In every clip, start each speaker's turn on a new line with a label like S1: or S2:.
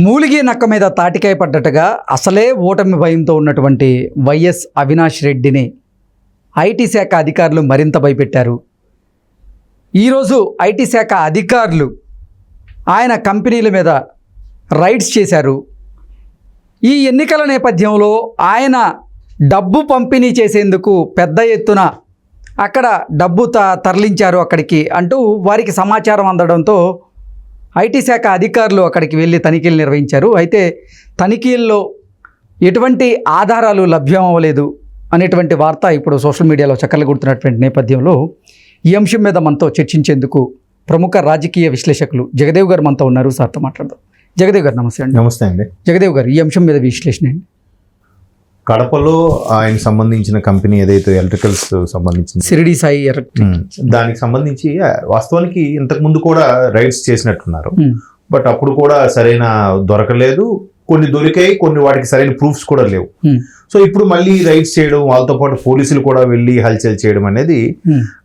S1: మూలిగే నక్క మీద తాటికాయ పడ్డట్టుగా అసలే ఓటమి భయంతో ఉన్నటువంటి వైఎస్ అవినాష్ రెడ్డిని ఐటీ శాఖ అధికారులు మరింత భయపెట్టారు. ఈరోజు ఐటీ శాఖ అధికారులు ఆయన కంపెనీల మీద రైడ్స్ చేశారు. ఈ ఎన్నికల నేపథ్యంలో ఆయన డబ్బు పంపిణీ చేసేందుకు పెద్ద ఎత్తున అక్కడ డబ్బు తరలించారు అక్కడికి అంటూ వారికి సమాచారం అందడంతో ఐటీ శాఖ అధికారులు అక్కడికి వెళ్ళి తనిఖీలు నిర్వహించారు. అయితే తనిఖీల్లో ఎటువంటి ఆధారాలు లభ్యం అవ్వలేదు అనేటువంటి వార్త ఇప్పుడు సోషల్ మీడియాలో చక్కర్లు కొడుతున్నటువంటి నేపథ్యంలో ఈ అంశం మీద మనతో చర్చించేందుకు ప్రముఖ రాజకీయ విశ్లేషకులు జగదేవ్ గారు మనతో ఉన్నారు. సార్తో మాట్లాడదాం. జగదేవ్ గారు నమస్తే అండి.
S2: నమస్తే అండి.
S1: జగదేవ్ గారు, ఈ అంశం మీద విశ్లేషణ అండి.
S2: కడపలో ఆయన సంబంధించిన కంపెనీ ఏదైతే ఎలక్ట్రికల్స్ సంబంధించింది
S1: షిరిడి సాయి ఎలక్ట్రిక్,
S2: దానికి సంబంధించి వాస్తవానికి ఇంతకు ముందు కూడా రైడ్స్ చేసినట్టున్నారు. బట్ అప్పుడు కూడా సరైన దొరకలేదు. కొన్ని దొరికాయి, కొన్ని వాటికి సరైన ప్రూఫ్స్ కూడా లేవు. సో ఇప్పుడు మళ్ళీ రైడ్స్ చేయడం, వాళ్ళతో పాటు పోలీసులు కూడా వెళ్ళి హల్చల్ చేయడం అనేది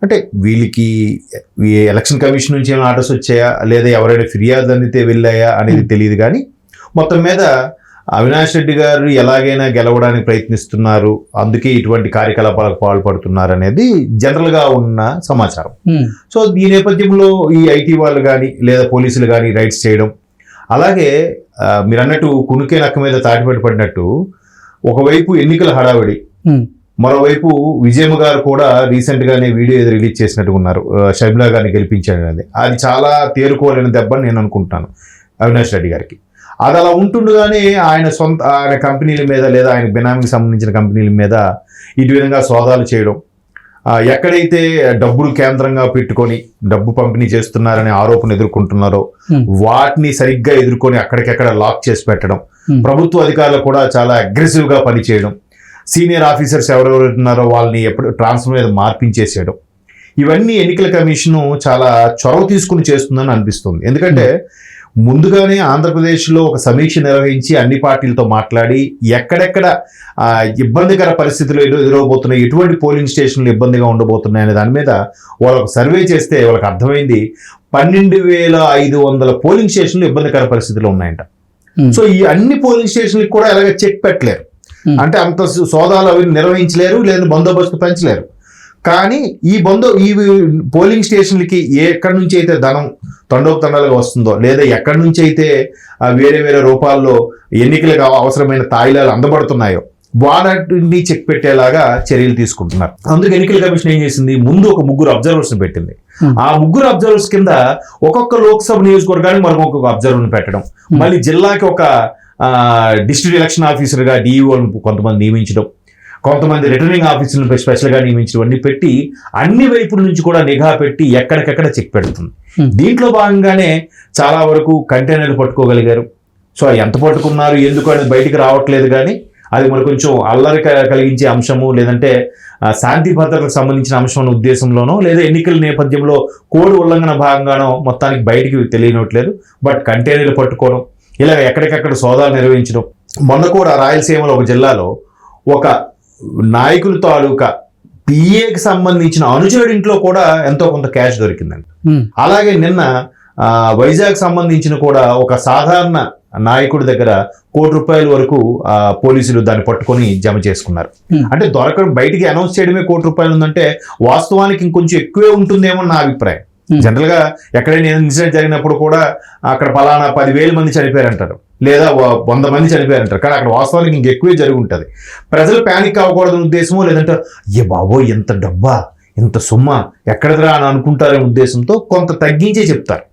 S2: అంటే వీళ్ళకి ఎలక్షన్ కమిషన్ నుంచి ఏమైనా ఆర్డర్స్ వచ్చాయా లేదా ఎవరైనా ఫిర్యాదు అందితే వెళ్ళాయా అనేది తెలియదు. కానీ మొత్తం మీద అవినాష్ రెడ్డి గారు ఎలాగైనా గెలవడానికి ప్రయత్నిస్తున్నారు, అందుకే ఇటువంటి కార్యకలాపాలకు పాల్పడుతున్నారు అనేది జనరల్గా ఉన్న సమాచారం. సో ఈ నేపథ్యంలో ఈ ఐటీ వాళ్ళు కానీ లేదా పోలీసులు కానీ రైడ్స్ చేయడం, అలాగే మీరు అన్నట్టు కునుకే నక్క మీద తాటిపెట్టి పడినట్టు ఒకవైపు ఎన్నికల హడావిడి, మరోవైపు విజయమ్మ గారు కూడా రీసెంట్ గానే వీడియో ఏదో రిలీజ్ చేసినట్టుగా ఉన్నారు. షర్మిలా గారిని గెలిపించాడు అనేది అది చాలా తేరుకోలేని దెబ్బ అని నేను అనుకుంటున్నాను అవినాష్ రెడ్డి గారికి. అది అలా ఉంటుండగానే ఆయన కంపెనీల మీద లేదా ఆయన బినామీకి సంబంధించిన కంపెనీల మీద ఇటు విధంగా సోదాలు చేయడం, ఎక్కడైతే డబ్బులు కేంద్రంగా పెట్టుకొని డబ్బు పంపిణీ చేస్తున్నారనే ఆరోపణ ఎదుర్కొంటున్నారో వాటిని సరిగ్గా ఎదుర్కొని అక్కడికెక్కడ లాక్ చేసి పెట్టడం, ప్రభుత్వ అధికారులు కూడా చాలా అగ్రెసివ్గా పనిచేయడం, సీనియర్ ఆఫీసర్స్ ఎవరెవరు ఉన్నారో వాళ్ళని ఎప్పుడు ట్రాన్స్ఫర్ మీద మార్పించేసేయడం, ఇవన్నీ ఎన్నికల కమిషను చాలా చొరవ తీసుకుని చేస్తుందని అనిపిస్తుంది. ఎందుకంటే ముందుగానే ఆంధ్రప్రదేశ్లో ఒక సమీక్ష నిర్వహించి అన్ని పార్టీలతో మాట్లాడి ఎక్కడెక్కడ ఇబ్బందికర పరిస్థితులు ఎదురవబోతున్నాయి, ఎటువంటి పోలింగ్ స్టేషన్లు ఇబ్బందిగా ఉండబోతున్నాయి అనే దాని మీద వాళ్ళకు సర్వే చేస్తే వాళ్ళకి అర్థమైంది 12,500 పోలింగ్ స్టేషన్లు ఇబ్బందికర పరిస్థితులు ఉన్నాయంట. సో ఈ అన్ని పోలింగ్ స్టేషన్లకు కూడా ఎలాగ చెక్ పెట్టలేరు, అంటే అంత సోదాలు అవి నిర్వహించలేరు, లేదా బందోబస్తు పెంచలేరు. కానీ ఈ పోలింగ్ స్టేషన్లకి ఎక్కడి నుంచి అయితే ధనం తండోపతండాలుగా వస్తుందో, లేదా ఎక్కడి నుంచి అయితే వేరే వేరే రూపాల్లో ఎన్నికలకు అవసరమైన తాయిలాలు అందబడుతున్నాయో వాటిని చెక్ పెట్టేలాగా చర్యలు తీసుకుంటున్నారు. అందుకు ఎన్నికల కమిషన్ ఏం చేసింది, ముందు ఒక 3 అబ్జర్వర్స్ పెట్టింది. ఆ 3 అబ్జర్వర్స్ కింద ఒక్కొక్క లోక్సభ నియోజకవర్గానికి మరొక అబ్జర్వర్ని పెట్టడం, మళ్ళీ జిల్లాకి ఒక డిస్ట్రిక్ట్ ఎలక్షన్ ఆఫీసర్గా డిఈఓలను కొంతమంది నియమించడం, కొంతమంది రిటర్నింగ్ ఆఫీసర్లను స్పెషల్గా నియమించడం అన్ని పెట్టి అన్ని వైపుల నుంచి కూడా నిఘా పెట్టి ఎక్కడికెక్కడ చెక్ పెడుతుంది. దీంట్లో భాగంగానే చాలా వరకు కంటైనర్లు పట్టుకోగలిగారు. సో ఎంత పట్టుకున్నారు ఎందుకు అనేది బయటికి రావట్లేదు. కానీ అది మరి కొంచెం అల్లరి కలిగించే అంశము, లేదంటే శాంతి భద్రతలకు సంబంధించిన అంశం అనే ఉద్దేశంలోనో, లేదా ఎన్నికల నేపథ్యంలో కోడ్ ఉల్లంఘన భాగంగానో మొత్తానికి బయటికి తెలియనట్లేదు. బట్ కంటైనర్లు పట్టుకోవడం, ఇలా ఎక్కడికక్కడ సోదాలు నిర్వహించడం. మొన్న కూడా రాయలసీమలో ఒక జిల్లాలో ఒక నాయకుల తాలూకా పిఏకి సంబంధించిన అనుచరుడి ఇంట్లో కూడా ఎంతో కొంత క్యాష్ దొరికిందండి. అలాగే నిన్న వైజాగ్ సంబంధించిన కూడా ఒక సాధారణ నాయకుడి దగ్గర ₹1,00,00,000 వరకు పోలీసులు దాన్ని పట్టుకొని జమ చేసుకున్నారు. అంటే దొరకడం, బయటికి అనౌన్స్ చేయడమే ₹1,00,00,000 ఉందంటే వాస్తవానికి ఇంకొంచెం ఎక్కువే ఉంటుందేమో నా అభిప్రాయం. జనరల్ గా ఎక్కడైనా ఇన్సిడెంట్ జరిగినప్పుడు కూడా అక్కడ పలానా 10,000 మంది చనిపోయారంటారు, లేదా 100 మంది చనిపోయారంటారు. కానీ అక్కడ వాస్తవానికి ఇంకెక్కువే జరిగి ఉంటుంది. ప్రజలు ప్యానిక్ అవ్వకూడదని ఉద్దేశమో, లేదంటే ఏ బాబో ఎంత డబ్బా, ఇంత సొమ్మ ఎక్కడదిరా అని అనుకుంటారనే ఉద్దేశంతో కొంత తగ్గించే చెప్తారు.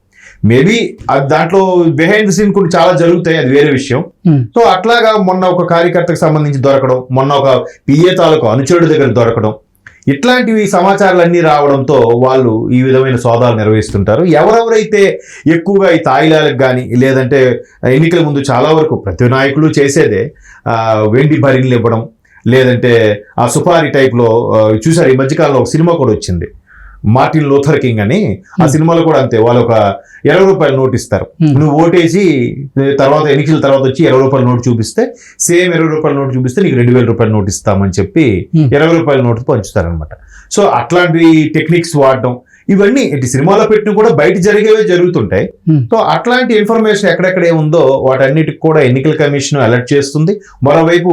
S2: మేబీ అది దాంట్లో బిహైండ్ ద సీన్ కొన్ని చాలా జరుగుతాయి, అది వేరే విషయం. సో అట్లాగా మొన్న ఒక కార్యకర్తకు సంబంధించి దొరకడం, మొన్న ఒక పిఏ తాలూకు అనుచరుడి దగ్గర దొరకడం, ఇట్లాంటివి సమాచారాలన్నీ రావడంతో వాళ్ళు ఈ విధమైన సోదాలు నిర్వహిస్తుంటారు. ఎవరెవరైతే ఎక్కువగా ఈ తాయిలాలకు కానీ, లేదంటే ఎన్నికల ముందు చాలా వరకు ప్రతి నాయకులు చేసేదే వెండి భరిణలు ఇవ్వడం, లేదంటే ఆ సుపారీ టైప్లో చూసారు. ఈ మధ్యకాలంలో ఒక సినిమా కూడా వచ్చింది, మార్టిన్ లూథర్ కింగ్ అని. ఆ సినిమాలో కూడా అంతే, వాళ్ళు ఒక ₹20 నోట్ ఇస్తారు. నువ్వు ఓటేసి తర్వాత ఎన్నికల తర్వాత వచ్చి ₹20 నోటు చూపిస్తే, సేమ్ ₹20 నోటు చూపిస్తే నీకు ₹2,000 నోటు ఇస్తామని చెప్పి ₹20 నోటు పంచుతారనమాట. సో అట్లాంటి టెక్నిక్స్ వాడడం, ఇవన్నీ ఇటు సినిమాలో పెట్టిన కూడా బయట జరిగేవే జరుగుతుంటాయి.
S1: Hmm.
S2: సో అట్లాంటి ఇన్ఫర్మేషన్ ఎక్కడెక్కడ ఏముందో వాటన్నిటికి కూడా ఎన్నికల కమిషన్ అలర్ట్ చేస్తుంది. మరోవైపు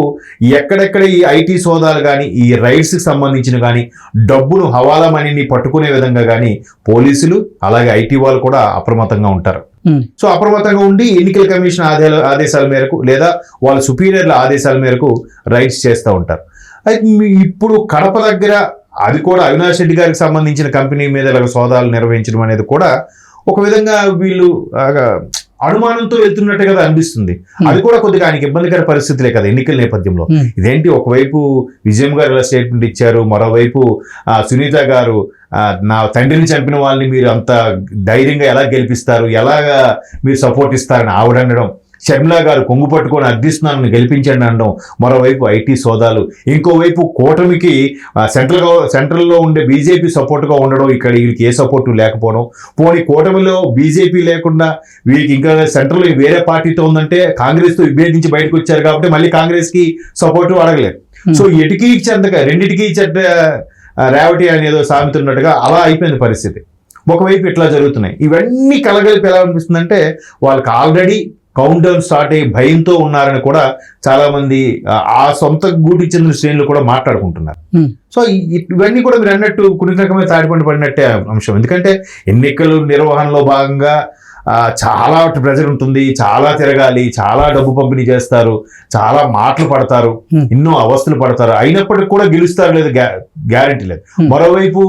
S2: ఎక్కడెక్కడ ఈ ఐటీ సోదాలు కానీ ఈ రైడ్స్కి సంబంధించిన కానీ డబ్బును హవాలా మనీని పట్టుకునే విధంగా కానీ పోలీసులు అలాగే ఐటీ వాళ్ళు కూడా అప్రమత్తంగా ఉంటారు. సో అప్రమత్తంగా ఉండి ఎన్నికల కమిషన్ ఆదేశాల మేరకు లేదా వాళ్ళ సుపీరియర్ల ఆదేశాల మేరకు రైడ్స్ చేస్తూ ఉంటారు. అయితే ఇప్పుడు కడప దగ్గర అది కూడా అవినాష్ రెడ్డి గారికి సంబంధించిన కంపెనీ మీద ఇలాగ సోదాలు నిర్వహించడం అనేది కూడా ఒక విధంగా వీళ్ళు అనుమానంతో వెళ్తున్నట్టు కదా అనిపిస్తుంది. అది కూడా కొద్దిగా ఆయనకి ఇబ్బందికర పరిస్థితులే కదా ఎన్నికల నేపథ్యంలో. ఇదేంటి ఒకవైపు విజయం గారు ఇలా స్టేట్మెంట్ ఇచ్చారు, మరోవైపు సునీత గారు నా తండ్రిని చంపిన వాళ్ళని మీరు అంత ధైర్యంగా ఎలా గెలిపిస్తారు, ఎలాగా మీరు సపోర్ట్ ఇస్తారని ఆవిడ అనడం, షర్మిలా గారు కొంగు పట్టుకొని అర్థిస్తున్నారని గెలిపించండి అనడం, మరోవైపు ఐటీ సోదాలు, ఇంకోవైపు కూటమికి సెంట్రల్లో ఉండే బీజేపీ సపోర్ట్గా ఉండడం, ఇక్కడ వీళ్ళకి ఏ సపోర్టు లేకపోవడం, పోనీ కూటమిలో బీజేపీ లేకుండా వీళ్ళకి ఇంకా సెంట్రల్లో వేరే పార్టీతో ఉందంటే కాంగ్రెస్తో విభేదించి బయటకు వచ్చారు కాబట్టి మళ్ళీ కాంగ్రెస్కి సపోర్టు అడగలేదు. సో ఎటుకి చెందక రెండింటికి చెడ్డ రేవటి అనేదో సామెతున్నట్టుగా అలా అయిపోయింది పరిస్థితి. ఒకవైపు ఇట్లా జరుగుతున్నాయి. ఇవన్నీ కలగలిపి ఎలా అనిపిస్తుందంటే వాళ్ళకి ఆల్రెడీ కౌంట్ డౌన్ స్టార్ట్ అయ్యి భయంతో ఉన్నారని కూడా చాలా మంది ఆ సొంత గూటికి చెందిన శ్రేణులు కూడా మాట్లాడుకుంటున్నారు. సో ఇవన్నీ కూడా మీరు అన్నట్టు కొన్ని రకమైన తాడిపండు పడినట్టే అంశం. ఎందుకంటే ఎన్నికల నిర్వహణలో భాగంగా చాలా ప్రెజర్ ఉంటుంది, చాలా తిరగాలి, చాలా డబ్బు పంపిణీ చేస్తారు, చాలా మాటలు పడతారు, ఎన్నో అవస్థలు పడతారు, అయినప్పటికీ కూడా గెలుస్తారు లేదు గ్యారంటీ లేదు. మరోవైపు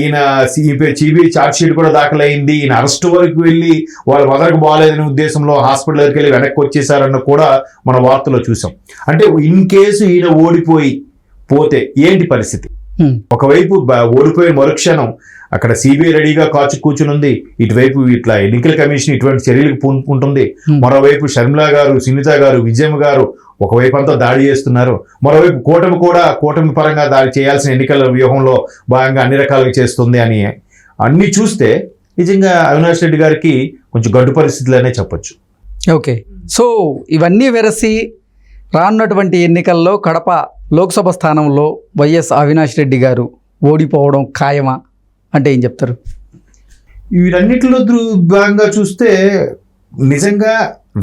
S2: ఈయన సిబిఐ ఛార్జ్ షీట్ కూడా దాఖలైంది, ఈయన అరెస్ట్ వరకు వెళ్ళి వాళ్ళ మదర్కి బాగాలేదనే ఉద్దేశంలో హాస్పిటల్ దగ్గరికి వెళ్ళి వెనక్కి వచ్చేసారన్న కూడా మన వార్తలో చూసాం. అంటే ఇన్ కేసు ఈయన ఓడిపోయి పోతే ఏంటి పరిస్థితి? ఒకవైపు ఓడిపోయిన మరుక్షణం అక్కడ సిబిఐ రెడీగా కాచు కూర్చుని ఉంది, ఇటువైపు ఇట్లా ఎన్నికల కమిషన్ ఇటువంటి చర్యలకు పూనుకుంటుంది, మరోవైపు షర్మిలా గారు, సునీత గారు, విజయమ్మ గారు ఒకవైపు అంతా దాడి చేస్తున్నారు, మరోవైపు కూటమి కూడా కూటమి పరంగా దాడి చేయాల్సిన ఎన్నికల వ్యూహంలో భాగంగా అన్ని రకాలుగా చేస్తుంది అని అన్ని చూస్తే నిజంగా అవినాష్ రెడ్డి గారికి కొంచెం గడ్డు పరిస్థితులనే చెప్పొచ్చు.
S1: ఓకే, సో ఇవన్నీ వెరసి రానున్నటువంటి ఎన్నికల్లో కడప లోక్సభ స్థానంలో వైఎస్ అవినాష్ రెడ్డి గారు ఓడిపోవడం ఖాయమా అంటే ఏం చెప్తారు?
S2: వీరన్నిటిలో భాగంగా చూస్తే నిజంగా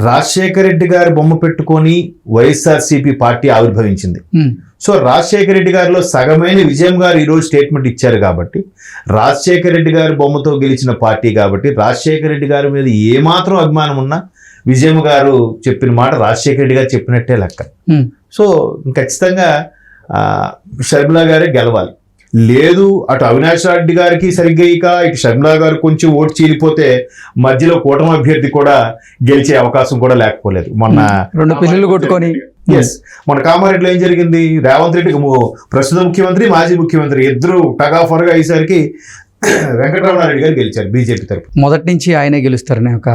S2: రాజశేఖర రెడ్డి గారి బొమ్మ పెట్టుకొని వైఎస్ఆర్సీపీ పార్టీ ఆవిర్భవించింది. సో రాజశేఖర రెడ్డి గారిలో సగమైన విజయం గారు ఈరోజు స్టేట్మెంట్ ఇచ్చారు కాబట్టి, రాజశేఖర రెడ్డి గారి బొమ్మతో గెలిచిన పార్టీ కాబట్టి రాజశేఖర రెడ్డి గారి మీద ఏమాత్రం అభిమానం ఉన్నా విజయం గారు చెప్పిన మాట రాజశేఖర రెడ్డి గారు చెప్పినట్టే లెక్క. సో ఖచ్చితంగా షర్మిలా గారే గెలవాలి. లేదు అటు అవినాష్ రెడ్డి గారికి సరిగ్గా ఇటు షర్మిలా గారు కొంచెం ఓటు చీలిపోతే మధ్యలో కూటమి అభ్యర్థి కూడా గెలిచే అవకాశం కూడా లేకపోలేదు. మొన్న
S1: 2 పిల్లలు కొట్టుకొని
S2: మన కామారెడ్డిలో ఏం జరిగింది? రేవంత్ రెడ్డికి ప్రస్తుత ముఖ్యమంత్రి, మాజీ ముఖ్యమంత్రి ఇద్దరు టగాఫర్గా అయ్యేసరికి వెంకటరమణారెడ్డి గారు గెలిచారు బీజేపీ తరపు.
S1: మొదటి నుంచి ఆయనే గెలుస్తారని ఒక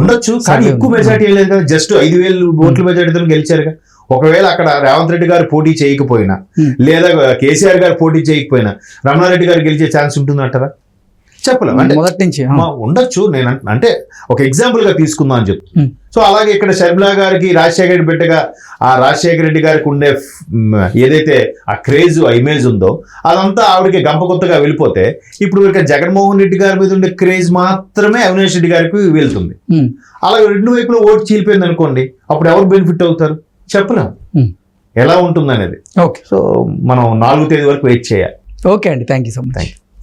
S2: ఉండొచ్చు, కానీ ఎక్కువ మెజార్టీ లేదు కదా, జస్ట్ 5,000 ఓట్ల మెజార్టీతో గెలిచారుగా. ఒకవేళ అక్కడ రేవంత్ రెడ్డి గారు పోటీ చేయకపోయినా లేదా కేసీఆర్ గారు పోటీ చేయకపోయినా రమణారెడ్డి గారు గెలిచే ఛాన్స్ ఉంటుందంటారా? చెప్పలేము. అంటే
S1: మొదటి నుంచి
S2: ఉండొచ్చు, నేను అంటే ఒక ఎగ్జాంపుల్ గా తీసుకుందాం అని చెప్పి. సో అలాగే ఇక్కడ షర్మిలా గారికి రాజశేఖర రెడ్డి బిడ్డగా ఆ రాజశేఖర రెడ్డి గారికి ఉండే ఏదైతే ఆ క్రేజ్, ఆ ఇమేజ్ ఉందో అదంతా ఆవిడకి గంపకొత్తగా వెళ్ళిపోతే ఇప్పుడు ఇక జగన్మోహన్ రెడ్డి గారి మీద ఉండే క్రేజ్ మాత్రమే అవినాష్ రెడ్డి గారికి వెళ్తుంది. అలాగే 2 వైపులో ఓటు చీలిపోయింది అనుకోండి, అప్పుడు ఎవరు బెనిఫిట్ అవుతారు చెప్పలేము ఎలా ఉంటుంది అనేది.
S1: ఓకే,
S2: సో మనం 4వ తేదీ వరకు వెయిట్ చేయాలి.
S1: ఓకే అండి, థ్యాంక్ యూ సో మచ్.